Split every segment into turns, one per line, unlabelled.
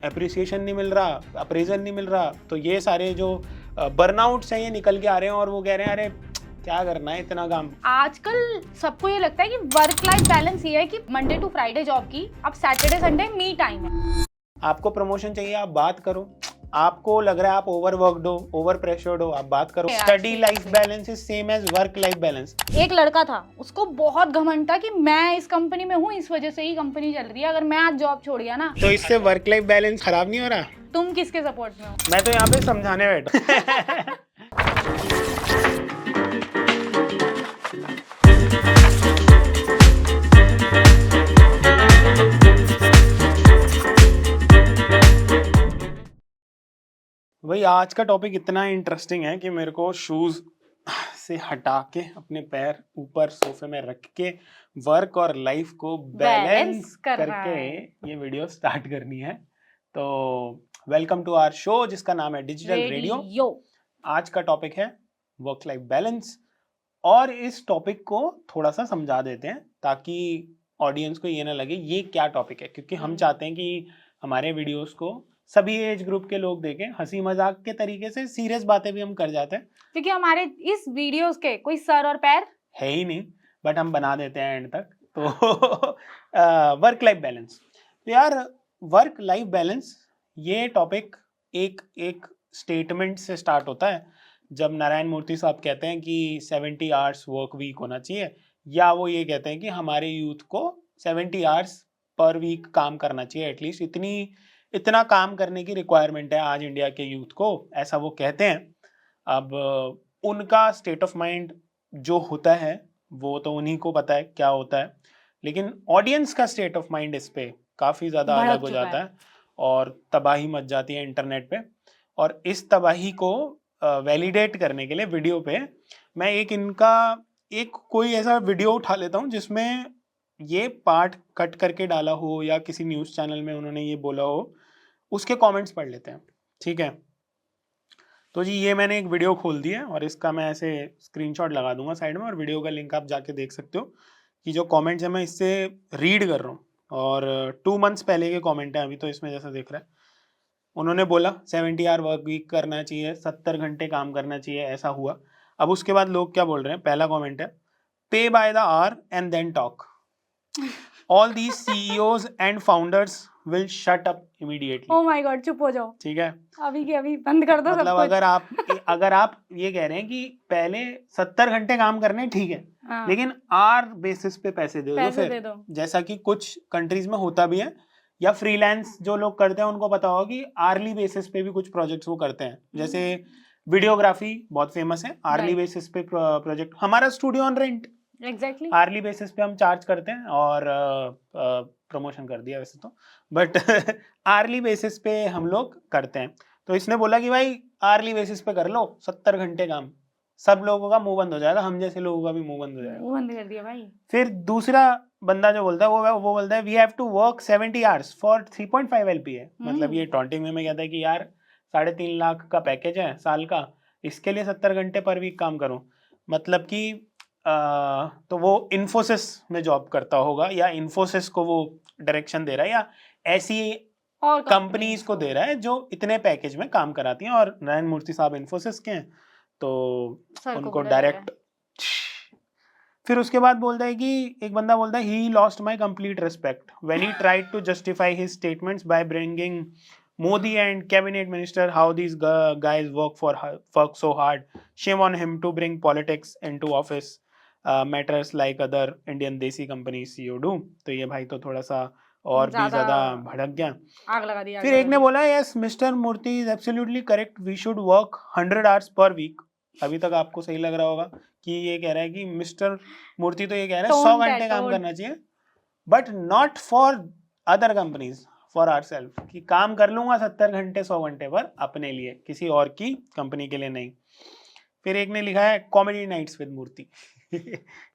Appreciation नहीं मिल रहा, appraisal नहीं मिल रहा, तो ये सारे जो बर्नआउट्स हैं ये निकल के आ रहे हैं और वो कह रहे हैं अरे क्या करना है इतना काम।
आजकल सबको ये लगता है कि वर्क लाइफ बैलेंस ये है कि मंडे टू फ्राइडे जॉब की, अब सैटरडे संडे मी टाइम है।
आपको प्रमोशन चाहिए, आप बात करो। आपको लग रहा है आप ओवरवर्कड हो, ओवर प्रेशर्ड हो, आप बात करो। Study life balance is same as work life balance.
एक लड़का था, उसको बहुत घमंड था कि मैं इस कंपनी में हूँ, इस वजह से ही कंपनी चल रही है, अगर मैं आज जॉब छोड़ गया ना
तो इससे वर्क लाइफ बैलेंस खराब नहीं हो रहा?
तुम किसके सपोर्ट में हो?
मैं तो यहाँ पे समझाने बैठा। भाई आज का टॉपिक इतना इंटरेस्टिंग है कि मेरे को शूज से हटा के अपने पैर ऊपर सोफे में रख के वर्क और लाइफ को बैलेंस करके ये वीडियो स्टार्ट करनी है। तो वेलकम टू आवर शो जिसका नाम है डिजिटल रेडियो। आज का टॉपिक है वर्क लाइफ बैलेंस और इस टॉपिक को थोड़ा सा समझा देते हैं ताकि ऑडियंस को ये ना लगे ये क्या टॉपिक है, क्योंकि हम चाहते हैं कि हमारे वीडियोस को सभी एज ग्रुप के लोग देखें, हंसी मजाक के तरीके से, सीरियस बातें भी हम कर जाते हैं
क्योंकि हमारे इस वीडियोस के कोई सर और पैर
है ही नहीं, बट हम बना देते हैं एंड तक। तो वर्क लाइफ बैलेंस, तो यार वर्क लाइफ बैलेंस ये टॉपिक एक एक स्टेटमेंट से स्टार्ट होता है जब नारायण मूर्ति साहब कहते हैं कि 70 आवर्स वर्क वीक होना चाहिए, या वो ये कहते हैं कि हमारे यूथ को 70 आवर्स पर वीक काम करना चाहिए, एटलीस्ट इतना काम करने की रिक्वायरमेंट है आज इंडिया के यूथ को, ऐसा वो कहते हैं। अब उनका स्टेट ऑफ माइंड जो होता है वो तो उन्हीं को पता है क्या होता है, लेकिन ऑडियंस का स्टेट ऑफ माइंड इस पे काफ़ी ज़्यादा अलग हो जाता है और तबाही मच जाती है इंटरनेट पे। और इस तबाही को वैलिडेट करने के लिए वीडियो पे मैं एक कोई ऐसा वीडियो उठा लेता हूँ जिसमें ये पार्ट कट करके डाला हो या किसी न्यूज़ चैनल में उन्होंने ये बोला हो, उसके कमेंट्स पढ़ लेते हैं, ठीक है। तो जी ये मैंने एक वीडियो खोल दी है और इसका मैं ऐसे स्क्रीनशॉट लगा दूंगा साइड में और वीडियो का लिंक आप जाके देख सकते हो कि जो कमेंट्स है मैं इससे रीड कर रहा हूँ और 2 मंथ्स पहले के कमेंट है अभी तो इसमें जैसा दिख रहा है। उन्होंने बोला 70 आवर वर्क वीक करना चाहिए, 70 घंटे काम करना चाहिए, ऐसा हुआ। अब उसके बाद लोग क्या बोल रहे हैं, पहला कमेंट है pay by the hour and then talk, all these CEOs and founders will shut up immediately.
Oh my god, चुप हो जाओ,
ठीक है,
अभी के अभी बंद कर दो।
मतलब अगर आप ये कह रहे हैं कि पहले 70 घंटे काम करने ठीक है,
हाँ।
लेकिन आर बेसिस पे पैसे दे दो फिर, जैसा कि कुछ कंट्रीज में होता भी है, या फ्रीलांस जो लोग करते हैं उनको पता होगा कि आर्ली बेसिस पे भी कुछ प्रोजेक्ट्स वो करते हैं, जैसे वीडियोग्राफी बहुत फेमस है, आर्ली बेसिस पे प्रोजेक्ट, हमारा studio on rent
exactly
hourly basis पे हम चार्ज करते हैं और प्रमोशन कर दिया वैसे तो, बट आर्ली बेसिस पे हम लोग करते हैं। तो इसने बोला कि भाई आर्ली बेसिस पे कर लो 70 घंटे काम, सब लोगों का मुंह बंद हो जाएगा, हम जैसे लोगों का भी मुंह बंद हो जाएगा।
बंद कर दिया भाई।
फिर दूसरा बंदा जो बोलता है वो बोलता है we have to work 70 hours for 3.5 LPA, मतलब ये टॉन्टिंग में कहता है कि यार 3.5 लाख का पैकेज है साल का, इसके लिए 70 घंटे पर वीक काम करूं, मतलब कि तो वो इन्फोसिस में जॉब करता होगा या इन्फोसिस को वो डायरेक्शन दे रहा है या ऐसी और कंपनीज को दे रहा है जो इतने पैकेज में काम कराती हैं, और नारायण मूर्ति साहब इन्फोसिस के हैं तो उनको डायरेक्ट। फिर उसके बाद बोलता है कि एक बंदा बोलता है he lost my complete respect when he tried to justify his statements by bringing Modi and cabinet minister how these guys work so hard. Shame on him to bring politics into office matters like other Indian desi companies CEO do. तो ये भाई तो थोड़ा सा और भी ज्यादा भड़क गया, आग लगा दिया। फिर एक ने बोला yes mister Murthy is absolutely correct, we should work 100 hours per week. अभी तक आपको सही लग रहा होगा कि ये कह रहा है कि मिस्टर मूर्ति तो ये कह रहा है 100 घंटे काम करना चाहिए, but not for other companies, for our self, कि काम कर लूंगा 70 घंटे 100 घंटे पर अपने लिए, किसी और की कंपनी के लिए नहीं। फिर एक ने लिखा है कॉमेडी नाइट्स विद मूर्ति।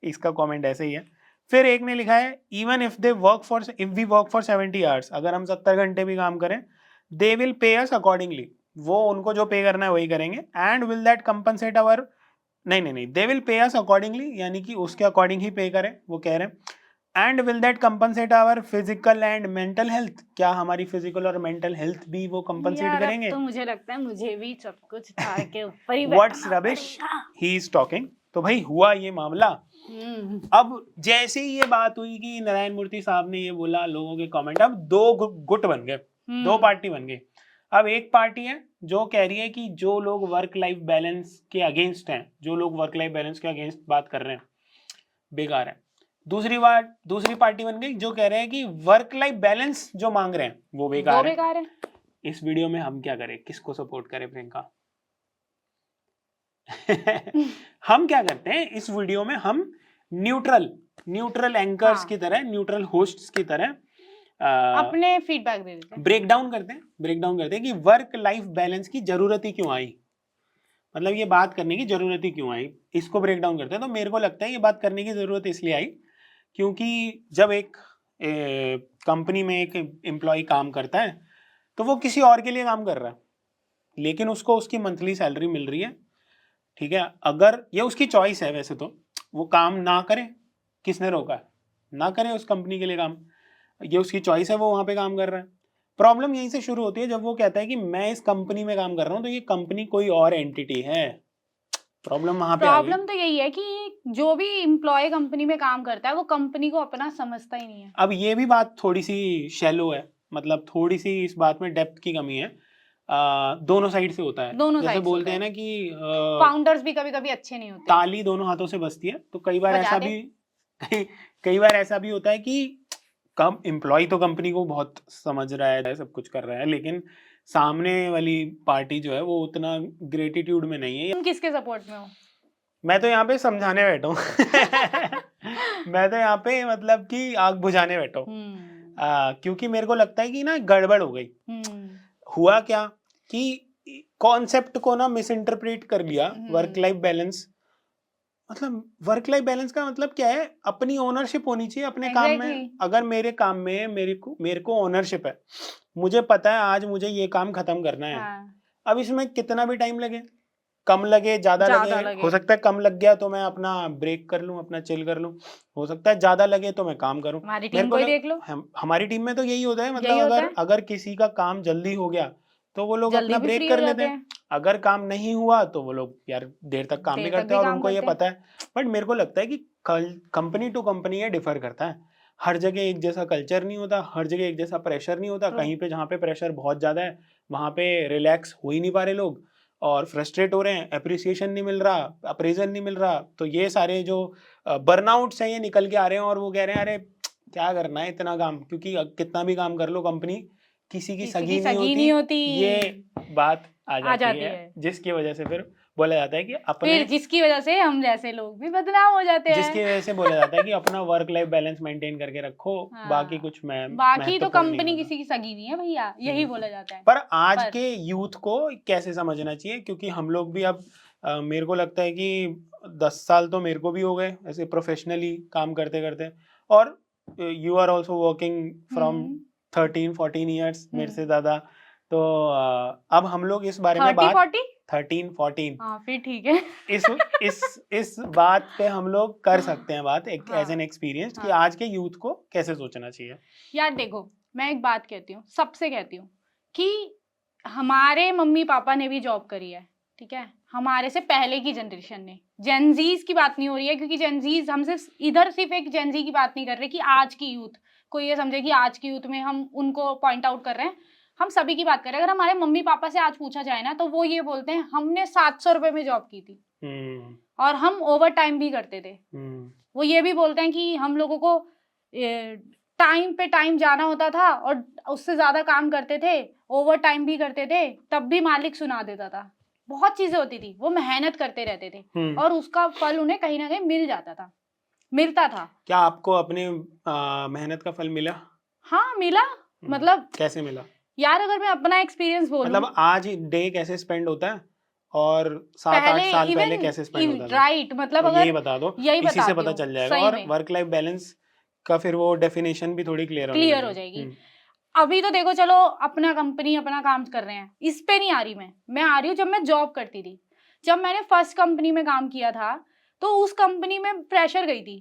इसका कमेंट ऐसे ही है। फिर एक ने लिखा है even if we work for 70 hours, अगर हम 70 घंटे भी काम करें, they will pay us accordingly, वो उनको जो पे करना है वही करेंगे, and will that compensate our, नहीं दे विल पे अस अकॉर्डिंगली, यानी कि उसके अकॉर्डिंग ही पे करें, वो कह रहे हैं। And will that compensate our physical and mental health? क्या हमारी फिजिकल और मेंटल हेल्थ भी वो कंपनसेट
यार, अब
करेंगे?
तो मुझे लगता है मुझे भी सब कुछ झाड़ के ऊपर ही
व्हाट्स
बैठना
रबिश
पड़ेगा।
He is talking. तो भाई हुआ ये मामला। अब जैसे ही ये बात हुई कि नारायण मूर्ति साहब ने ये बोला, लोगों के कमेंट, अब दो गुट बन गए, दो पार्टी बन गई। अब एक पार्टी है जो कह रही है कि जो लोग वर्क लाइफ बैलेंस के अगेंस्ट हैं, जो लोग वर्क लाइफ बैलेंस के अगेंस्ट बात कर रहे हैं, बेकार है। दूसरी पार्टी बन गई जो कह रहे हैं कि वर्क लाइफ बैलेंस जो मांग रहे हैं वो बेकार है। इस वीडियो में हम क्या करें, किसको सपोर्ट करें प्रियंका? हम क्या करते हैं इस वीडियो में, हम न्यूट्रल एंकर्स
हाँ।
की तरह, न्यूट्रल होस्ट्स की तरह
अपने फीडबैक दे देते हैं,
ब्रेक डाउन करते हैं कि वर्क लाइफ बैलेंस की जरूरत ही क्यों आई, मतलब ये बात करने की जरूरत ही क्यों आई, इसको ब्रेक डाउन करते हैं। तो मेरे को लगता है ये बात करने की जरूरत इसलिए आई क्योंकि जब एक कंपनी में एक एम्प्लॉय काम करता है तो वो किसी और के लिए काम कर रहा है, लेकिन उसको उसकी मंथली सैलरी मिल रही है, ठीक है। अगर ये उसकी चॉइस है, वैसे तो वो काम ना करे, किसने रोका है? ना करे उस कंपनी के लिए काम, ये उसकी चॉइस है, वो वहां पे काम कर रहा है। प्रॉब्लम यहीं से शुरू होती है जब वो कहता है कि मैं इस कंपनी में काम कर रहा हूँ तो ये कंपनी कोई और एंटिटी है। प्रॉब्लम वहां पे आ गई।
प्रॉब्लम तो यही है कि जो भी एम्प्लॉय कंपनी में काम करता है वो कंपनी को अपना समझता ही नहीं है।
अब ये भी बात थोड़ी सी शैलो है, मतलब थोड़ी सी इस बात में डेप्थ की कमी है। दोनों साइड से होता है,
दोनों
जैसे
साइड
बोलते हैं ना कि
फाउंडर्स भी कभी कभी अच्छे नहीं होते,
ताली दोनों हाथों से बजती है। तो कई बार
बजा
ऐसा
दे।
भी कई बार ऐसा भी होता है कि कम एम्प्लॉय तो कंपनी को बहुत समझ रहा है, सब कुछ कर रहा है, लेकिन सामने वाली पार्टी जो है वो उतना ग्रेटिट्यूड में नहीं है।
तुम किसके सपोर्ट में हो?
मैं तो यहाँ पे समझाने बैठा हूँ। मैं तो यहाँ पे मतलब कि आग बुझाने बैठा हूँ, क्योंकि मेरे को लगता है कि ना गड़बड़ हो गई। हुआ क्या कि कॉन्सेप्ट को ना मिस इंटरप्रेट कर लिया। वर्क लाइफ बैलेंस मतलब, वर्क लाइफ बैलेंस का मतलब क्या है? अपनी ओनरशिप होनी चाहिए अपने काम में। अगर मेरे काम में मेरे को ओनरशिप है, मुझे पता है आज मुझे ये काम खत्म करना है। अब इसमें कितना भी टाइम लगे, कम लगे, ज्यादा लगे, हो सकता है कम लग गया तो मैं अपना ब्रेक कर लूं, अपना चिल कर लूं, हो सकता है ज्यादा लगे तो मैं काम करूं।
हमारी टीम को ही देख लो,
हमारी टीम में तो यही होता है, मतलब अगर किसी का काम जल्दी हो गया तो वो लोग अपना ब्रेक कर लेते हैं, अगर काम नहीं हुआ तो वो लोग यार देर तक काम भी करते हैं और उनको ये पता है। बट मेरे को लगता है कि कंपनी टू कंपनी ये डिफर करता है। हर जगह एक जैसा कल्चर नहीं होता, हर जगह एक जैसा प्रेशर नहीं होता। कहीं पे जहाँ पे प्रेशर बहुत ज्यादा है वहां पे रिलैक्स हो ही नहीं पा रहे लोग और फ्रस्ट्रेट हो रहे हैं, अप्रिसिएशन नहीं मिल रहा, अप्रेजल नहीं मिल रहा। तो ये सारे जो बर्नआउट्स हैं ये निकल के आ रहे हैं और वो कह रहे हैं अरे क्या करना है इतना काम, क्योंकि कितना भी काम कर लो कंपनी किसी की सगी नहीं होती। ये बात आ जाती है, जिसकी वजह से फिर बोला जाता है कि अपने,
जिसकी वजह से हम जैसे लोग भी बदनाम हो जाते हैं,
जिसकी वजह से बोला जाता है कि अपना वर्क लाइफ बैलेंस मेंटेन करके रखो। हाँ, बाकी कुछ
बाकी तो कंपनी किसी की सगी नहीं है भैया, यही बोला जाता है।
पर आज के यूथ को कैसे समझना चाहिए, क्योंकि हम लोग भी अब मेरे को लगता है कि 10 साल तो मेरे को भी हो गए ऐसे प्रोफेशनली काम करते करते, और you are also working from 13-14 years मेरे से ज्यादा। तो अब हम लोग इस बारे में बात 13-14
फिर ठीक है।
इस बात पे हम लोग कर सकते हैं बात एज एन एक्सपीरियंस कि आज के यूथ को कैसे सोचना चाहिए।
यार देखो, मैं एक बात कहती हूँ, सबसे कहती हूँ कि हमारे मम्मी पापा ने भी जॉब करी है, ठीक है, हमारे से पहले की जनरेशन ने। जेनजीज की बात नहीं हो रही है, क्योंकि जेनजीज, हम सिर्फ एक जेनजी की बात नहीं कर रहे कि आज की यूथ को ये समझे कि आज की यूथ में हम उनको पॉइंट आउट कर रहे हैं, हम सभी की बात कर रहे हैं। अगर हमारे मम्मी पापा से आज पूछा जाए ना तो वो ये बोलते हैं हमने 700 रुपए में जॉब की थी और हम ओवर टाइम भी करते थे। वो ये भी बोलते हैं कि हम लोगों को टाइम पे टाइम जाना होता था और उससे ज्यादा काम करते थे, ओवर टाइम भी करते थे, तब भी मालिक सुना देता था। बहुत चीजें होती थी, वो मेहनत करते रहते थे और उसका फल उन्हें कहीं ना कहीं मिलता था।
क्या आपको अपने मेहनत का फल मिला?
हाँ मिला। मतलब
कैसे मिला
यार? अगर मैं अपना एक्सपीरियंस बोलूं,
मतलब आज डे कैसे स्पेंड होता है और 7-8 साल पहले कैसे स्पेंड होता था?
राइट, मतलब अगर
यही बता दो, इसी से पता चल जाएगा। और वर्क लाइफ बैलेंस का फिर वो डेफिनेशन भी थोड़ी क्लियर
हो जाएगी। अभी तो देखो, चलो अपना कंपनी अपना काम कर रहे हैं, इस पे नहीं आ रही मैं आ रही हूँ जब मैं जॉब करती थी। जब मैंने फर्स्ट कंपनी में काम किया था तो उस कंपनी में प्रेशर गई थी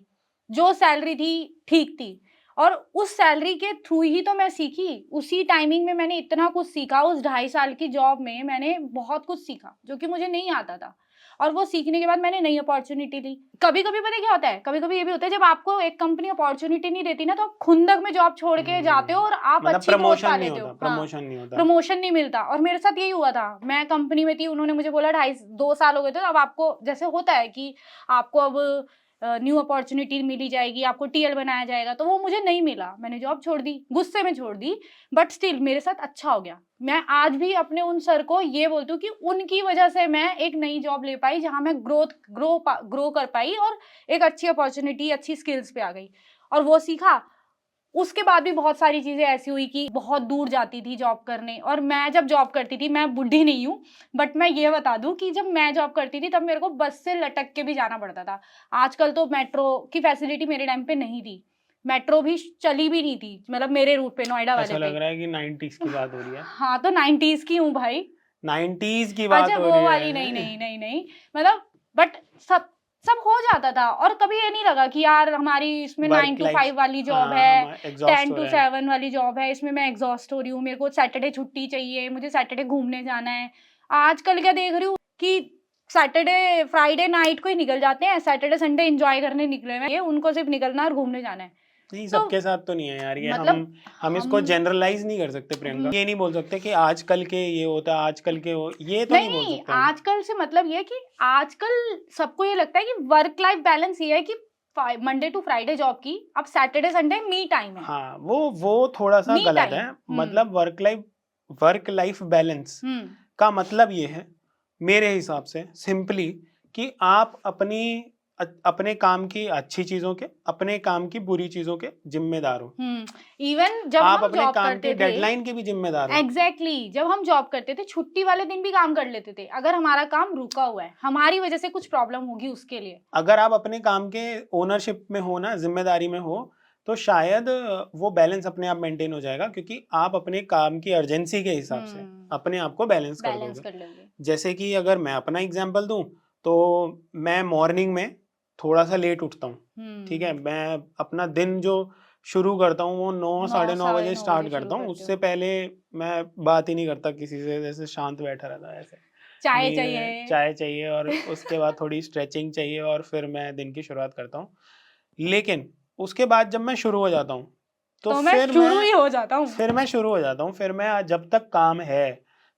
जो सैलरी थी ठीक थी, और उस सैलरी के थ्रू ही तो मैं सीखी। उसी टाइमिंग में मैंने इतना कुछ सीखा, उस 2.5 साल की जॉब में मैंने बहुत कुछ सीखा जो कि मुझे नहीं आता था, और वो सीखने के बाद मैंने नई अपॉर्चुनिटी ली। कभी कभी पता है क्या होता है, कभी कभी ये भी होता है जब आपको एक कंपनी अपॉर्चुनिटी नहीं देती ना, तो आप खुंदक में जॉब छोड़ के जाते हो और आप
मतलब
अच्छी ग्रोथ
प्रमोशन
पा
नहीं
लेते हो।
होता, प्रमोशन नहीं होता।
प्रमोशन नहीं मिलता, और मेरे साथ यही हुआ था। मैं कंपनी में थी, उन्होंने मुझे बोला 2 साल हो गए थे, अब आपको जैसे होता है कि आपको अब न्यू अपॉर्चुनिटी मिली जाएगी, आपको टीएल बनाया जाएगा, तो वो मुझे नहीं मिला। मैंने जॉब छोड़ दी, गुस्से में छोड़ दी, बट स्टिल मेरे साथ अच्छा हो गया। मैं आज भी अपने उन सर को ये बोलती हूँ कि उनकी वजह से मैं एक नई जॉब ले पाई, जहां मैं ग्रो कर पाई, और एक अच्छी अपॉर्चुनिटी, अच्छी स्किल्स पे आ गई, और वो सीखा। उसके बाद भी बहुत सारी चीजें ऐसी हुई कि बहुत दूर जाती थी जॉब करने, और मैं जब जॉब करती थी, मैं बुढ़ी नहीं हूँ, बट मैं ये बता दूं कि जब मैं जॉब करती थी तब मेरे को बस से लटक के भी जाना पड़ता था। आजकल तो मेट्रो की फैसिलिटी मेरे टाइम पे नहीं थी, मेट्रो भी चली भी नहीं थी, मतलब मेरे रूट पे, नोएडा वाले
ऐसा
पे।
लग रहा है कि 90s की बात हो रही है।
हाँ, तो 90s की हूँ भाई।
90s की बात
अच्छा,
हो
वो
रही
वाली
है।
नहीं नहीं नहीं नहीं, मतलब बट सब हो जाता था, और कभी ये नहीं लगा कि यार हमारी इसमें 9 to 5 वाली जॉब है, 10 to 7 वाली जॉब है, इसमें मैं एग्जॉस्ट हो रही हूँ, मेरे को सैटरडे छुट्टी चाहिए, मुझे सैटरडे घूमने जाना है। आजकल क्या देख रही हूँ कि सैटरडे फ्राइडे नाइट को ही निकल जाते हैं, सैटरडे संडे एंजॉय करने निकले हुए हैं, उनको सिर्फ निकलना और घूमने जाना है।
नहीं,
तो
सबके साथ तो नहीं है यार ये।
मतलब
हम इसको जनरलाइज नहीं कर सकते प्रियंका। ये नहीं बोल सकते कि आजकल के ये होता है, आजकल के वो, ये तो नहीं बोल
नहीं,
सकते हम।
आजकल से मतलब ये है कि आजकल सबको ये लगता है कि वर्क लाइफ बैलेंस ये है कि मंडे टू फ्राइडे जॉब की, अब सैटरडे संडे मी टाइम है।
हाँ, वो थोड़ा सा
Me
गलत
time.
है। मतलब वर्क लाइफ बैलेंस का मतलब ये है मेरे हिसाब से सिंपली कि आप अपने काम की अच्छी चीजों के, अपने काम की बुरी चीजों के जिम्मेदार हो।
इवन जब
आप
हम
अपने
जॉब
काम
करते
की
थे,
डेडलाइन के भी जिम्मेदार हो।
एग्जैक्टली जब हम जॉब करते थे, छुट्टी वाले दिन भी काम कर लेते थे, अगर हमारा काम रुका हुआ है, हमारी वजह से कुछ प्रॉब्लम होगी उसके लिए।
अगर आप अपने काम के ओनरशिप में हो ना, जिम्मेदारी में हो, तो शायद वो बैलेंस अपने आप मेंटेन हो जाएगा, क्योंकि आप अपने काम की अर्जेंसी के हिसाब से अपने आप को बैलेंस कर दोगे। जैसे कि अगर मैं अपना एग्जांपल दूं, तो मैं मॉर्निंग में थोड़ा सा लेट उठता हूँ, ठीक है। मैं अपना दिन जो शुरू करता हूँ वो 9 साढ़े 9 बजे स्टार्ट करता हूँ। उससे पहले मैं बात ही नहीं करता किसी से, जैसे शांत बैठा रहता है ऐसे। चाय चाहिए और उसके बाद थोड़ी स्ट्रेचिंग चाहिए, और फिर मैं दिन की शुरुआत करता हूँ। लेकिन उसके बाद जब मैं शुरू हो जाता हूँ, तो
मैं शुरू ही हो जाता हूँ।
फिर मैं शुरू हो जाता हूँ। फिर मैं जब तक काम है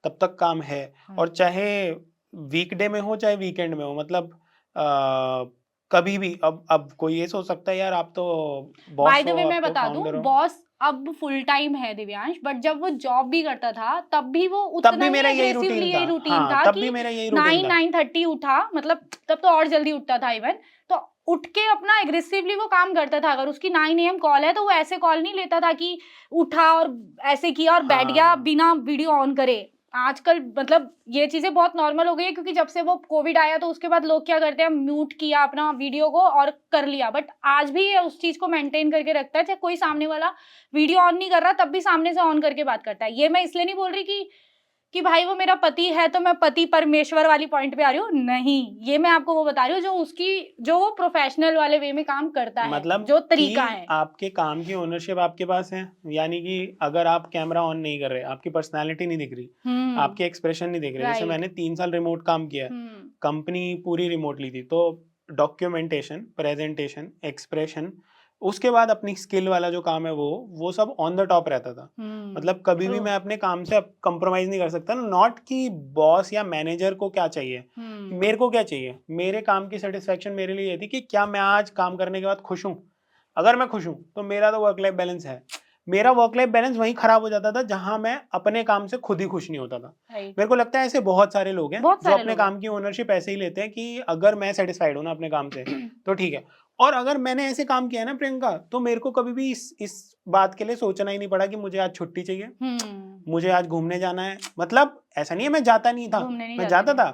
तब तक काम है, और चाहे वीकडे में हो चाहे वीकेंड में हो, मतलब कभी भी। अब कोई ये सोच सकता है यार आप तो बॉस हो,
बाय द वे मैं
आप तो
बता दूं,
फाउंडर हो।
बॉस अब फुल टाइम है दिव्यांश, बट जब वो जॉब भी करता था तब भी वो उतना ही एग्रेसिवली यही रूटीन था कि 9-9:30 उठा, मतलब तब तो और जल्दी उठता था इवन, तो उठ के अपना एग्रेसिवली वो काम करता था। अगर उसकी 9 AM कॉल है तो वो ऐसे कॉल नहीं लेता था कि उठा और ऐसे किया और बैठ गया बिना वीडियो ऑन करे। आजकल मतलब ये चीजें बहुत नॉर्मल हो गई है, क्योंकि जब से वो कोविड आया तो उसके बाद लोग क्या करते हैं, म्यूट किया अपना वीडियो को और कर लिया, बट आज भी ये उस चीज को मेंटेन करके रखता है। चाहे कोई सामने वाला वीडियो ऑन नहीं कर रहा तब भी सामने से ऑन करके बात करता है। ये मैं इसलिए नहीं बोल रही कि भाई वो मेरा पति है तो मैं पति परमेश्वर वाली पॉइंट पे आ रही हूँ, नहीं, ये मैं आपको वो बता रही हूँ जो वो प्रोफेशनल वाले वे में काम करता है,
मतलब
जो तरीका है।
आपके काम की ओनरशिप आपके पास है, यानी कि अगर आप कैमरा ऑन नहीं कर रहे, आपकी पर्सनालिटी नहीं दिख रही, आपके एक्सप्रेशन नहीं दिख रहे। जैसे मैंने 3 साल रिमोट काम किया, कंपनी पूरी रिमोट ली थी, तो डॉक्यूमेंटेशन, प्रेजेंटेशन, एक्सप्रेशन, उसके बाद अपनी स्किल वाला जो काम है वो सब ऑन द टॉप रहता था। मतलब कभी भी मैं अपने काम से कंप्रोमाइज नहीं कर सकता ना। नॉट कि बॉस या मैनेजर को क्या चाहिए, मेरे को क्या चाहिए। मेरे काम की सेटिस्फेक्शन मेरे लिए ये थी कि क्या मैं आज काम करने के बाद खुश हूँ। अगर मैं खुश हूँ तो मेरा तो वर्क लाइफ बैलेंस है। मेरा वर्क लाइफ बैलेंस वहीं खराब हो जाता था जहां मैं अपने काम से खुद ही खुश नहीं होता था। मेरे को लगता है ऐसे बहुत सारे लोग हैं जो अपने काम की ओनरशिप ऐसे ही लेते हैं कि अगर मैं सेटिस्फाइड हूं ना अपने काम से तो ठीक है। और अगर मैंने ऐसे काम किया है ना प्रियंका, तो मेरे को कभी भी इस बात के लिए सोचना ही नहीं पड़ा कि मुझे आज छुट्टी चाहिए, मुझे आज घूमने जाना है। मतलब ऐसा नहीं है मैं जाता नहीं था, मैं जाता था,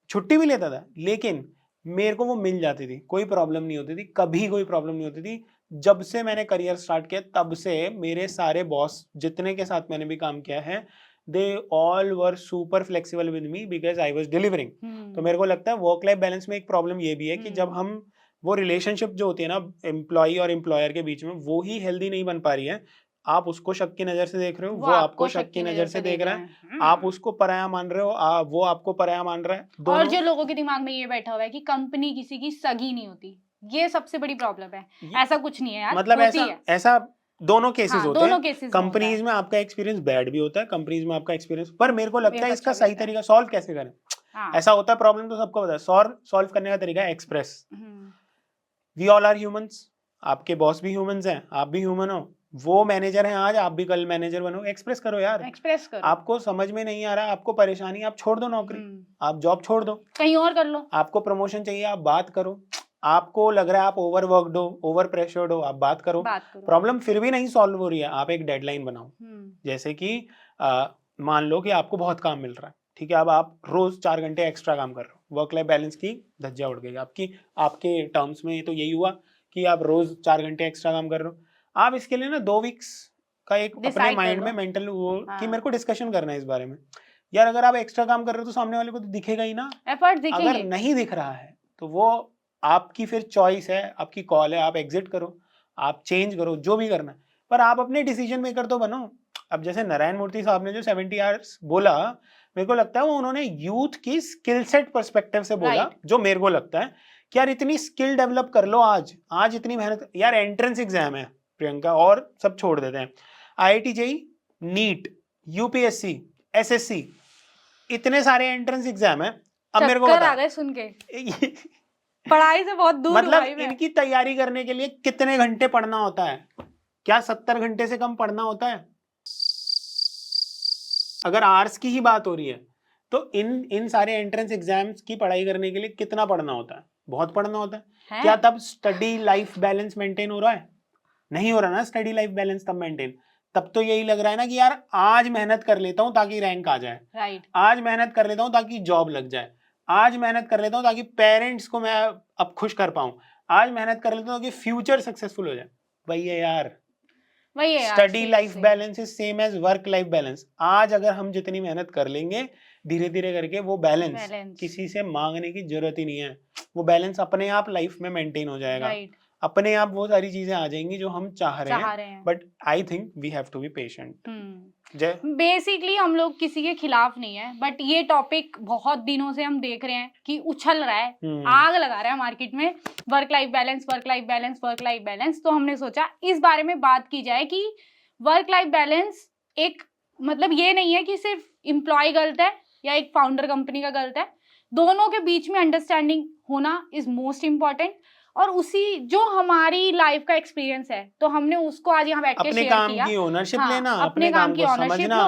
छुट्टी भी लेता था, लेकिन मेरे को वो मिल जाती थी, कोई प्रॉब्लम नहीं होती थी, कभी कोई प्रॉब्लम नहीं होती थी। जब से मैंने करियर स्टार्ट किया तब से मेरे सारे बॉस जितने के साथ मैंने भी काम किया है, they all were super flexible with me because I was delivering. तो मेरे को लगता है वर्क लाइफ बैलेंस में एक प्रॉब्लम ये भी है कि जब हम वो रिलेशनशिप जो होती है ना एम्प्लॉय और एम्प्लॉयर के बीच में, वो ही हेल्दी नहीं बन पा रही है। आप उसको शक की नजर से देख रहे हो, वो आपको शक की नजर से देख रहा है, आप उसको पराया मान रहे हो, वो आपको पराया मान रहा है।
और जो लोगों के दिमाग में ये बैठा हुआ है कि कंपनी किसी की सगी नहीं होती, ये सबसे बड़ी प्रॉब्लम है। ऐसा कुछ नहीं है यार,
मतलब ऐसा दोनों केसेस होते
दोनों
हैं।
केसेस
कंपनीज में आपका एक्सपीरियंस बैड भी होता है, कंपनीज में आपका एक्सपीरियंस, पर मेरे को लगता है इसका सही तरीका सॉल्व कैसे करें। ऐसा होता है, प्रॉब्लम तो सबको पता है, सॉल्व करने का तरीका है express. We all are humans, आपके बॉस भी ह्यूमंस हैं, आप भी ह्यूमन हो, वो मैनेजर हैं आज, आप भी कल मैनेजर बनो। एक्सप्रेस करो यार,
एक्सप्रेस करो।
आपको समझ में नहीं आ रहा, आपको परेशानी, आप छोड़ दो नौकरी, आप जॉब छोड़ दो,
कहीं और कर लो।
आपको प्रमोशन चाहिए, आप बात करो। आपको लग रहा है आप ओवरवर्कड हो, ओवर प्रेशर्ड हो, आप बात करो। प्रॉब्लम फिर भी नहीं सॉल्व हो रही है, आप एक डेडलाइन बनाओ। जैसे कि मान लो कि आपको बहुत काम मिल रहा है, ठीक है, अब आप रोज 4 घंटे एक्स्ट्रा काम कर रहे हो, वर्क लाइफ बैलेंस की धज्जियां उड़ गई आपकी। आपके टर्म्स में तो यही हुआ कि आप रोज 4 घंटे एक्स्ट्रा काम कर रहे हो। आप इसके लिए ना 2 वीक्स का एक अपने माइंड में मेंटल वो कि मेरे को डिस्कशन करना है इस बारे में। यार अगर आप एक्स्ट्रा काम कर रहे हो तो सामने वाले को तो दिखेगा ही ना,
एफर्ट दिखेंगे।
अगर नहीं दिख रहा है तो वो आपकी फिर चॉइस है, आपकी कॉल है, आप एग्जिट करो, आप चेंज करो, जो भी करना है, पर आप अपने डिसीजन मेकर तो बनो। अब जैसे नारायण मूर्ति साहब ने जो 70 आवर्स बोला, मेरे को लगता है वो उन्होंने यूथ की स्किल सेट पर्सपेक्टिव से बोला, जो मेरे को लगता है कि यार इतनी स्किल डेवलप कर लो आज इतनी मेहनत। यार एंट्रेंस एग्जाम है प्रियंका, और सब छोड़ देते हैं, IIT JEE, NEET, UPSC, SSC, इतने सारे एंट्रेंस एग्जाम है। अब मेरे को
बता, आ गए सुन के पढ़ाई से बहुत दूर,
मतलब इनकी तैयारी करने के लिए कितने घंटे पढ़ना होता है? क्या 70 घंटे से कम पढ़ना होता है? अगर आर्ट्स की ही बात हो रही है तो इन सारे एंट्रेंस एग्जाम्स की पढ़ाई करने के लिए कितना पढ़ना होता है? बहुत पढ़ना होता है। क्या तब स्टडी लाइफ बैलेंस मेंटेन हो रहा है? नहीं हो रहा ना स्टडी लाइफ बैलेंस तब मेंटेन। तब तो यही लग रहा है ना कि यार आज मेहनत कर लेता हूं ताकि रैंक आ जाए, आज मेहनत कर लेता हूं ताकि जॉब लग जाए, आज मेहनत कर लेता हूं ताकि पेरेंट्स को मैं अब खुश कर पाऊं, आज मेहनत कर लेता हूं ताकि फ्यूचर सक्सेसफुल हो जाए। वही है यार, study life balance is same as work life balance. आज अगर हम जितनी मेहनत कर लेंगे धीरे धीरे करके, वो बैलेंस किसी से मांगने की जरूरत ही नहीं है, वो बैलेंस अपने आप लाइफ में मेंटेन हो जाएगा, अपने आप वो सारी चीजें आ जाएंगी जो हम चाह रहे हैं। But I think we have to be patient.
Basically हम लोग किसी के खिलाफ नहीं है, बट ये टॉपिक बहुत दिनों से हम देख रहे हैं कि उछल रहा है, आग लगा रहा है मार्केट में, work life balance, work life balance, work life balance. तो हमने सोचा इस बारे में बात की जाए कि वर्क लाइफ बैलेंस एक मतलब ये नहीं है कि सिर्फ एम्प्लॉय गलत है या एक फाउंडर कंपनी का गलत है, दोनों के बीच में अंडरस्टैंडिंग होना इज मोस्ट इम्पॉर्टेंट। और उसी जो हमारी लाइफ का एक्सपीरियंस है तो हमने उसको आज यहाँ बैठ के शेयर किया।
अपने काम की ओनरशिप लेना, अपने काम को समझना,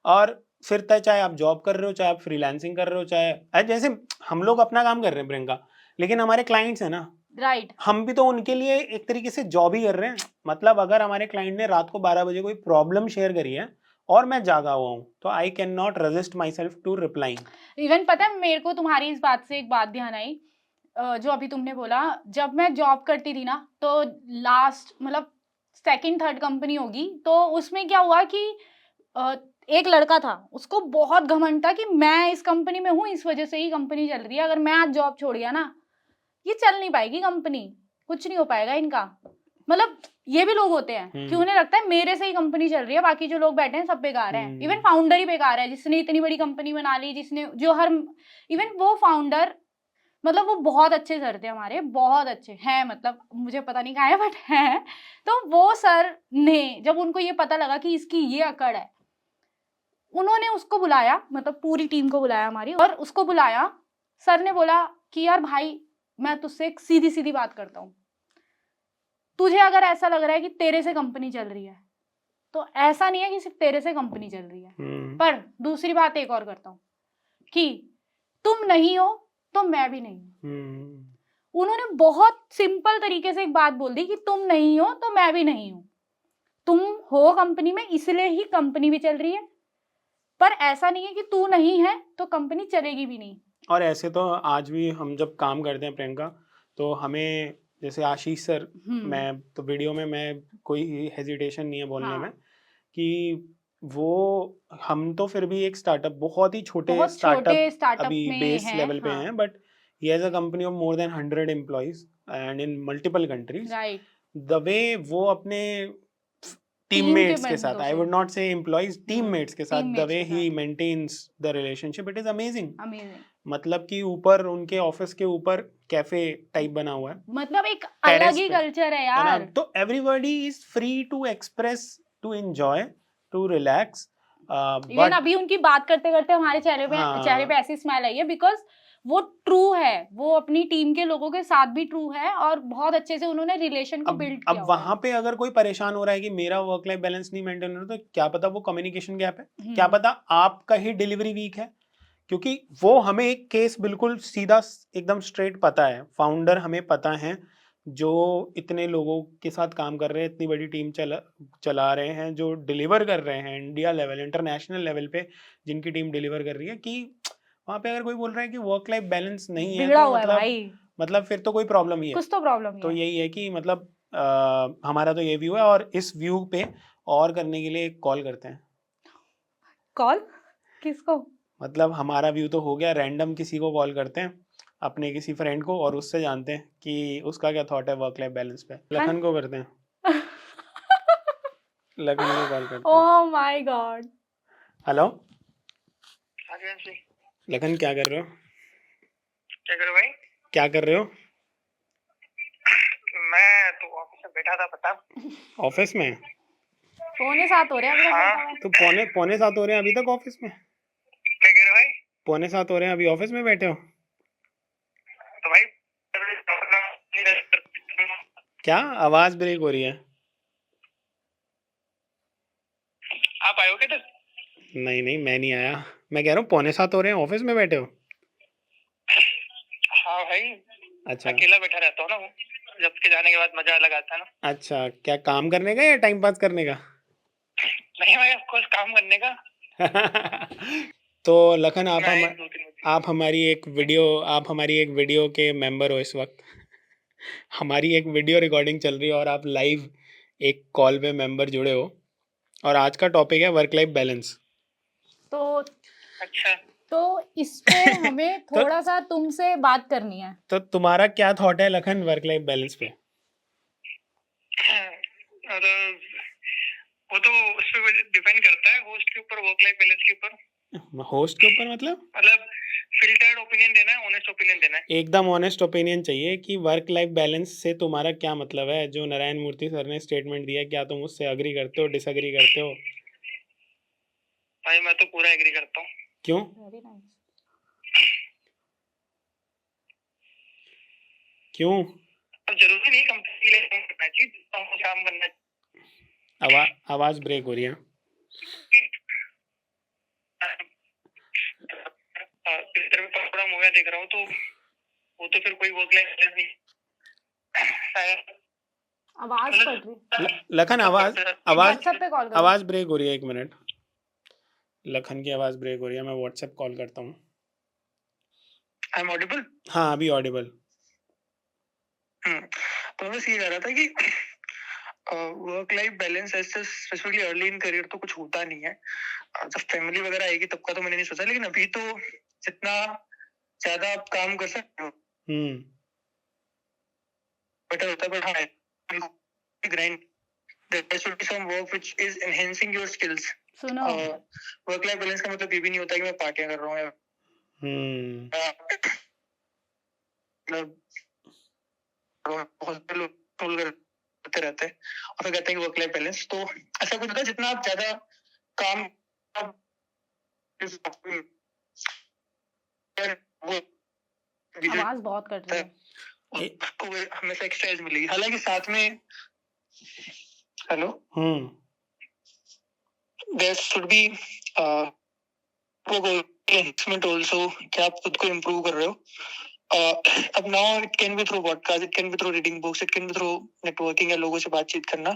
और फिर चाहे आप जॉब कर रहे हो, चाहे आप फ्रीलांसिंग कर रहे हो, चाहे जैसे हम लोग अपना काम कर रहे हैं प्रियंका, लेकिन हमारे क्लाइंट्स है ना,
राइट,
हम भी तो उनके लिए एक तरीके से जॉब ही कर रहे हैं। मतलब अगर हमारे क्लाइंट ने रात को 12 बजे कोई प्रॉब्लम शेयर करी है और मैं जागा हुआ हूँ तो I can not resist my self to replying.
Even पता है मेरे को तुम्हारी इस बात से एक बात ध्यान आई, जो अभी तुमने बोला, जब मैं जॉब करती थी ना तो लास्ट मतलब 2nd 3rd कंपनी होगी, तो उसमें क्या हुआ कि एक लड़का था, उसको बहुत घमंड था कि मैं इस कंपनी में हूँ, इस वजह से ही कंपनी चल रही है, अगर मैं आज जॉब छोड़ गया ना ये चल नहीं पाएगी कंपनी, कुछ नहीं हो पाएगा इनका। मतलब ये भी लोग होते हैं कि उन्हें लगता है मेरे से ही कंपनी चल रही है, बाकी जो लोग बैठे हैं सब बेकार हैं। इवन फाउंडर ही बेकार है जिसने इतनी बड़ी कंपनी बना ली, जिसने जो हर इवन वो फाउंडर मतलब वो बहुत अच्छे सर थे हमारे, बहुत अच्छे हैं, मतलब मुझे पता नहीं कहाँ है बट हैं। तो वो सर ने जब उनको ये पता लगा कि इसकी ये अकड़ है, उन्होंने उसको बुलाया, मतलब पूरी टीम को बुलाया हमारी, और उसको बुलाया, सर ने बोला कि यार भाई मैं तुझसे एक सीधी सीधी बात करता हूँ, तुझे अगर ऐसा लग रहा है कि तेरे से कंपनी चल रही है तो ऐसा नहीं है कि सिर्फ तेरे से कंपनी चल रही है, पर दूसरी बात एक और करता हूँ कि तुम नहीं हो तो मैं भी नहीं हूं। उन्होंने बहुत सिंपल तरीके से एक बात बोल दी कि तुम नहीं हो तो मैं भी नहीं हूं, तुम हो कंपनी में इसलिए ही कंपनी भी चल रही है, पर ऐसा नहीं है कि तू नहीं है तो कंपनी चलेगी भी नहीं।
और ऐसे तो आज भी हम जब काम करते हैं प्रियंका, तो हमें जैसे आशीष सर, मैं तो वीडियो में मैं कोई हेजिटेशन नहीं है बोलने में कि वो हम तो फिर भी एक स्टार्टअप, बहुत ही छोटे स्टार्टअप अभी बेस लेवल पे हैं, but he has a company of more than 100 employees and in multiple countries.
Right
The way वो अपने
के
teammates के
बंदों
साथ, I
से।
would not say employees, teammates के साथ, the
teammates
way
के
he maintains the relationship, it is amazing.
Amazing,
मतलब कि ऊपर उनके ऑफिस के ऊपर कैफे टाइप बना हुआ है,
मतलब एक
Terrace
अलग ही
पे,
कल्चर है
है ना?
यार।
तो everybody is free to express, to enjoy, to relax.
Even
But
अभी उनकी बात करते करते हमारे चेहरे
हाँ,
पे ऐसी स्माइल आई है, बिकॉज वो ट्रू है, वो अपनी टीम के लोगों के साथ भी ट्रू है और बहुत अच्छे से उन्होंने रिलेशन को बिल्ड किया
अब
हुआ है।
वहां पे अगर कोई परेशान हो रहा है कि मेरा वर्क लाइफ बैलेंस नहीं मेंटेन हो रहा, तो क्या पता वो कम्युनिकेशन गैप है, क्या पता आपका ही डिलीवरी वीक है, क्योंकि वो हमें एक केस बिल्कुल सीधा एकदम स्ट्रेट पता है, फाउंडर हमें पता है जो इतने लोगों के साथ काम कर रहे हैं, इतनी बड़ी टीम चला रहे हैं, जो डिलीवर कर रहे हैं इंडिया लेवल, इंटरनेशनल लेवल पे जिनकी टीम डिलीवर कर रही है, कि वहाँ पे अगर कोई बोल रहा है कि वर्क लाइफ बैलेंस नहीं है,
बिगड़ा
तो
हुआ है भाई,
मतलब फिर तो कोई प्रॉब्लम ही है।
कुछ तो प्रॉब्लम ही
तो
है।
यही है कि मतलब हमारा तो ये व्यू है, और इस व्यू पे और करने के लिए एक कॉल करते हैं।
कॉल किसको?
मतलब हमारा व्यू तो हो गया, रैंडम किसी को कॉल करते हैं, अपने किसी फ्रेंड को, और उससे जानते हैं कि उसका क्या थॉट है वर्क लाइफ बैलेंस पे। लखन को करते हैं, लखन को कॉल करते हैं।
ओह माय गॉड।
हेलो
हाँ जी, हाँ जी।
लखन, क्या कर रहे हो?
क्या करो भाई?
क्या कर रहे हो?
मैं तो ऑफिस में बैठा था, पता।
ऑफिस में?
6:45 हो रहे हैं अभी तक
हाँ।
बैठा हुआ है।
तो पौने 7 हो रहे हैं अभी तक ऑफिस में?
क्या कह रहे हो भाई?
6:45 हो रहे हैं, अभी ऑफिस में बैठे हो?
तो भाई
क्या आवाज ब्रेक हो रही है?
आप आए हो क्या?
नहीं नहीं, मैं नहीं आया, मैं कह रहा हूँ 6:45 हो रहे हैं, ऑफिस में बैठे हो?
हाँ भाई,
अच्छा
अकेला बैठा रहता हूँ ना, जब के जाने के बाद मजा अलग आता है ना।
अच्छा, क्या काम करने का या टाइम पास करने का?
नहीं भाई, ऑफ कोर्स काम करने का।
तो लखन,
मैं 2-3
आप हमारी एक वीडियो के मेंबर हो इस वक्त। हमारी एक वीडियो रिकॉर्डिंग चल रही है और आप लाइव एक कॉल में मेंबर जुड़े हो, और आज का टॉपिक है वर्क लाइफ बैलेंस।
तो
अच्छा,
तो इस पे हमें थोड़ा सा तुमसे बात करनी है।
तो तुम्हारा क्या थॉट है लखन वर्क लाइफ बैलेंस पे?
और वो तो उस पर डिपेंड करता है, होस्ट के ऊपर, वर्क लाइफ बैलेंस के ऊपर।
होस्ट के ऊपर मतलब
फिल्टर्ड ओपिनियन देना है, ऑनेस्ट ओपिनियन देना है।
एकदम ऑनेस्ट ओपिनियन चाहिए कि वर्क लाइफ बैलेंस से तुम्हारा क्या मतलब है। जो नारायण मूर्ति सर ने स्टेटमेंट दिया, क्या तुम उससे अग्री करते हो, डिसअग्री करते हो?
भाई मैं तो पूरा एग्री करता हूँ।
क्यों?
Very nice.
क्यों? अब जरूरी नहीं कंपनी के लिए काम करना चाहिए, जितना हमको काम करना चाहिए।
आवाज ब्रेक हो रही है।
पिक्चर में पकड़ा मूवी देख रहा हूँ, तो वो तो फिर कोई वर्क लाइफ बैलेंस नहीं।
आवाज कट रही।
लखन,
व्हाट्सएप पे कॉल करो।
आवाज ब्रेक हो रही है, 1 मिनट। लखन की आवाज ब्रेक हो रही है, मैं व्हाट्सएप कॉल करता हूँ।
I am audible?
हाँ, अभी ऑडिबल।
तो मैं बस ये कह रहा था कि वर्क लाइफ बैलेंस ऐसे स्पेसिफिकली अर्ली इन करियर तो कुछ होता नहीं है। जब फैमिली वगैरह आएगी तब का तो मैंने नहीं सोचा, लेकिन अभी तो जितना ज्यादा आप काम कर सकते हो बेटर होता है। बट हाँ, grind there should be some work which is enhancing your skills.
सुनो,
वर्क लाइफ बैलेंस का मतलब ये भी नहीं होता कि मैं पार्टियां कर रहा हूँ या मतलब बहुत से लोग ट्रोल करते रहते हैं और फिर कहते हैं कि वर्क लाइफ बैलेंस। तो ऐसा कुछ होता है, जितना आप ज्यादा काम
आवाज बहुत कट रही है।
तो हमेशा एक्स्ट्रा एज मिलेगी। हालांकि साथ में hello there should be enhancement also, कि आप खुद को इम्प्रूव कर रहे हो। अब now it can be through podcast, it can be through reading books, it can be through networking या लोगों से बातचीत करना।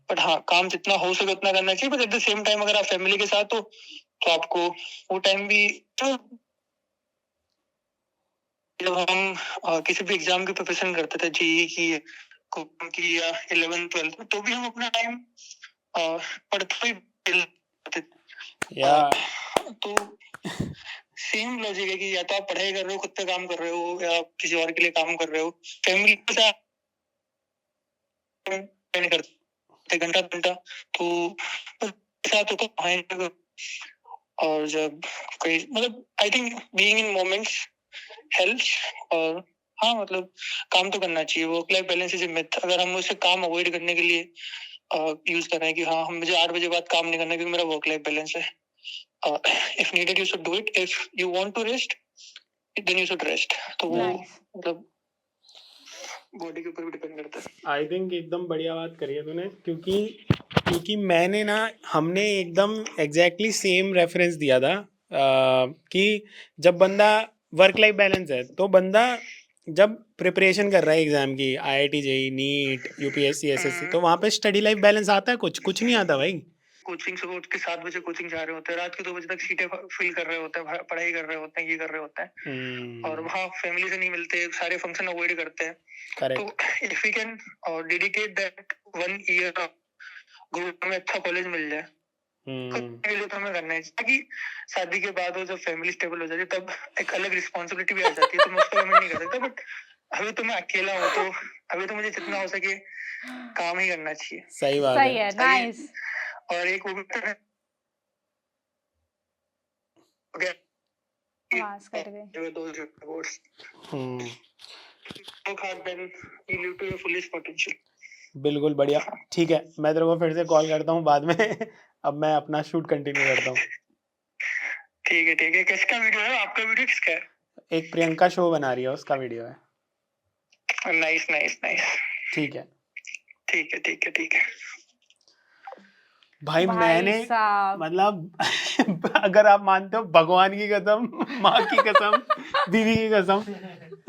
बट हाँ, काम जितना हो सके उतना करना चाहिए। But at the same time अगर आप फैमिली के साथ हो तो आपको वो टाइम भी, जब हम किसी भी एग्जाम की प्रिपरेशन करते थे, जेईई की या 11th 12th में, तो भी हम अपना टाइम पढ़ते ही तो सेम लॉजिक है कि या तो आप पढ़ाई कर रहे हो, खुद पे काम कर रहे हो, या किसी और के लिए काम कर रहे हो, फैमिली के साथ नहीं करते घंटा तो साथ होता। और जब कोई मतलब I think being in moments helps. और हाँ मतलब काम तो करना चाहिए। Work life balance is a myth. अगर हम उसे काम अवॉइड करने के लिए यूज कर रहे हैं कि हाँ मुझे 8 बजे बाद काम नहीं करना क्योंकि मेरा वर्क लाइफ बैलेंस है, if needed you should do it, if you want to rest then you should rest. तो वो
Nice.
मतलब बॉडी के ऊपर भी डिपेंड करता है।
आई थिंक एकदम बढ़िया बात करी है तूने, क्योंकि मैंने ना हमने एकदम एग्जैक्टली सेम रेफरेंस दिया था कि जब बंदा वर्क लाइफ बैलेंस है तो बंदा जब प्रिपरेशन कर रहा है एग्जाम की, IIT JEE NEET UPSC SSC, तो वहाँ पे स्टडी लाइफ बैलेंस आता है? कुछ नहीं आता भाई।
कोचिंग सुबह उठ के 7 बजे कोचिंग जा रहे होते हैं, रात के 2 बजे तक सीटें फिल कर रहे होते हैं, पढ़ाई कर रहे होते हैं, ये कर रहे होते हैं, और वहाँ फैमिली से नहीं मिलते, सारे फंक्शन अवॉइड करते हैं।
करेक्ट।
तो if we can dedicate that 1 year group में अच्छा कॉलेज मिल जाए तो हमें करना है, ताकि शादी के बाद वो जब फैमिली स्टेबल हो जाती है तब एक अलग रिस्पॉन्सिबिलिटी भी आ जाती है। तो मैं उसको कमेंट नहीं कर सकता, बट अभी तो मैं अकेला हूँ, तो अभी तो मुझे जितना हो सके काम ही करना चाहिए।
सही बात
सही है, नाइस।
और एक वो भी
आवाज कट गई।
बिल्कुल बढ़िया। ठीक है, मैं तेरे को फिर से कॉल करता हूँ बाद में। अब मैं अपना शूट कंटिन्यू करता हूँ।
ठीक है। किसका वीडियो है? आपका वीडियो किसका है?
एक प्रियंका शो बना रही है, उसका वीडियो है।
नाइस।
ठीक है
ठीक है
भाई मैंने मतलब अगर आप मानते हो, भगवान की कसम, माँ की कसम, दीदी की कसम,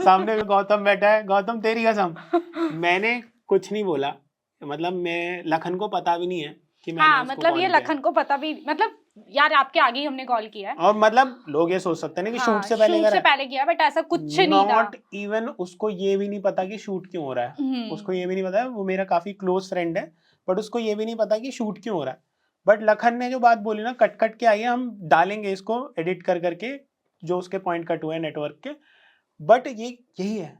सामने में गौतम बैठा है, गौतम तेरी कसम, मैंने कुछ नहीं बोला। मतलब मैं लखन को पता भी नहीं है कि मैंने
हाँ,
उसको
मतलब
कॉल
ये
किया।
लखन को पता भी, मतलब यार आपके आगे ही हमने कॉल किया है,
और मतलब लोग ये सोच सकते हैं ना कि शूट से पहले
किया, बट ऐसा कुछ नहीं था।
नॉट इवन उसको ये भी नहीं पता कि शूट क्यों हो रहा है। उसको ये भी नहीं पता है, वो मेरा काफी क्लोज फ्रेंड है, बट उसको ये भी नहीं पता कि शूट क्यों हो रहा है। बट लखन ने जो बात बोली ना, कट के आई है, हम डालेंगे इसको एडिट कर करके जो उसके पॉइंट कट हुए हैं नेटवर्क के, बट यही है।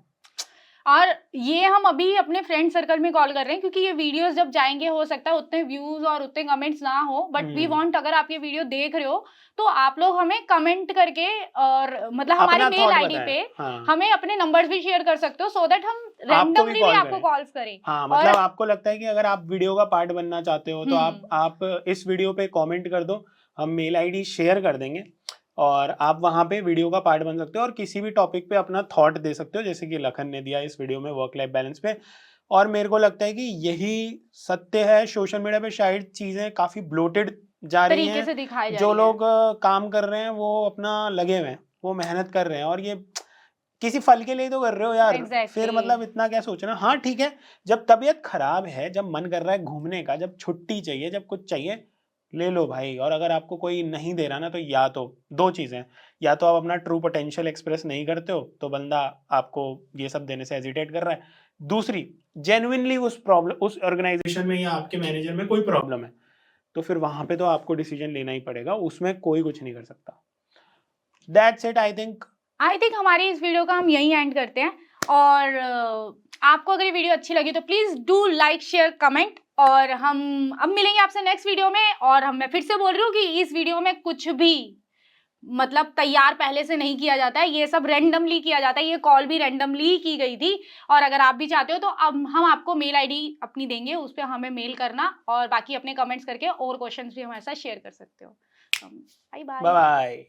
और ये हम अभी अपने फ्रेंड सर्कल में कॉल कर रहे हैं क्योंकि ये वीडियोस जब जाएंगे हो सकता है उतने व्यूज और उतने कमेंट्स ना हो, बट वी वांट, अगर आप ये वीडियो देख रहे हो तो आप लोग हमें कमेंट करके और मतलब हमारी मेल आईडी पे हमें अपने नंबर्स भी शेयर कर सकते हो, सो दैट हम रैंडमली भी आपको कॉल्स करें।
हाँ, मतलब आपको लगता है कि अगर आप वीडियो का पार्ट बनना चाहते हो तो आप इस वीडियो पे कमेंट कर दो, हम मेल आईडी शेयर कर देंगे और आप वहाँ पे वीडियो का पार्ट बन सकते हो और किसी भी टॉपिक पे अपना थॉट दे सकते हो, जैसे कि लखन ने दिया इस वीडियो में वर्क लाइफ बैलेंस पे। और मेरे को लगता है कि यही सत्य है। सोशल मीडिया पे शायद चीज़ें काफ़ी ब्लोटेड जा रही हैं, जो लोग काम कर रहे हैं वो अपना लगे हुए हैं, वो मेहनत कर रहे हैं, और ये किसी फल के लिए तो कर रहे हो यार। फिर मतलब इतना क्या सोचना। हाँ ठीक है, जब तबीयत खराब है, जब मन कर रहा है घूमने का, जब छुट्टी चाहिए, जब कुछ चाहिए, ले लो भाई। और अगर आपको कोई नहीं दे रहा ना, तो या तो 2 चीज़ें, या तो आप अपना ट्रू पोटेंशियल एक्सप्रेस नहीं करते हो तो बंदा आपको ये सब देने से हेजिटेट कर रहा है, दूसरी जेन्युइनली उस ऑर्गेनाइजेशन में या आपके मैनेजर में कोई प्रॉब्लम है, तो फिर वहां पे तो आपको डिसीजन लेना ही पड़ेगा, उसमें कोई कुछ नहीं कर सकता। That's it. आई थिंक
हमारी इस वीडियो का हम यहीं एंड करते हैं। और आपको अगर ये वीडियो अच्छी लगी तो please do like, share, comment, और हम अब मिलेंगे आपसे नेक्स्ट वीडियो में। और मैं फिर से बोल रही हूँ कि इस वीडियो में कुछ भी मतलब तैयार पहले से नहीं किया जाता है, ये सब रैंडमली किया जाता है, ये कॉल भी रैंडमली की गई थी। और अगर आप भी चाहते हो तो अब हम आपको मेल आईडी अपनी देंगे, उस पर हमें मेल करना, और बाकी अपने कमेंट्स करके और क्वेश्चंस भी हमारे साथ शेयर कर सकते हो। Bye bye.